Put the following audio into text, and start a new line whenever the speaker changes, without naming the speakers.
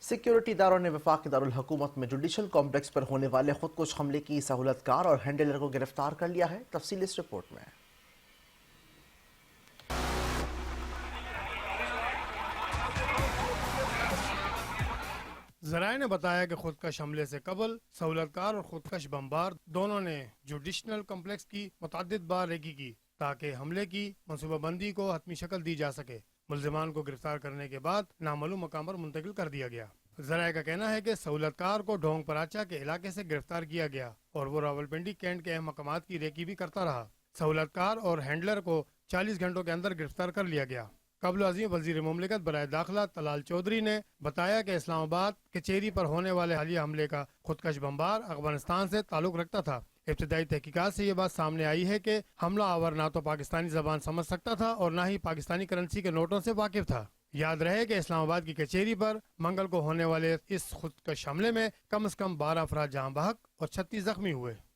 Security اداروں نے وفاقی دارالحکومت میں جوڈیشل کمپلیکس پر ہونے والے خودکش حملے کی سہولت کار اور ہینڈلر کو گرفتار کر لیا ہے۔ تفصیل اس رپورٹ میں۔
ذرائع نے بتایا کہ خودکش حملے سے قبل سہولت کار اور خودکش بمبار دونوں نے جوڈیشنل کمپلیکس کی متعدد بار ریکی کی تاکہ حملے کی منصوبہ بندی کو حتمی شکل دی جا سکے۔ ملزمان کو گرفتار کرنے کے بعد نامعلوم مقام پر منتقل کر دیا گیا۔ ذرائع کا کہنا ہے کہ سہولت کار کو ڈھونگ پراچا کے علاقے سے گرفتار کیا گیا اور وہ راولپنڈی کینٹ کے اہم مقامات کی ریکی بھی کرتا رہا۔ سہولت کار اور ہینڈلر کو 40 گھنٹوں کے اندر گرفتار کر لیا گیا۔ قبل ازیں وزیر مملکت برائے داخلہ طلال چودھری نے بتایا کہ اسلام آباد کچہری پر ہونے والے حالیہ حملے کا خودکش بمبار افغانستان سے تعلق رکھتا تھا۔ ابتدائی تحقیقات سے یہ بات سامنے آئی ہے کہ حملہ آور نہ تو پاکستانی زبان سمجھ سکتا تھا اور نہ ہی پاکستانی کرنسی کے نوٹوں سے واقف تھا۔ یاد رہے کہ اسلام آباد کی کچہری پر منگل کو ہونے والے اس خودکش حملے میں کم از کم 12 افراد جاں بحق اور 36 زخمی ہوئے۔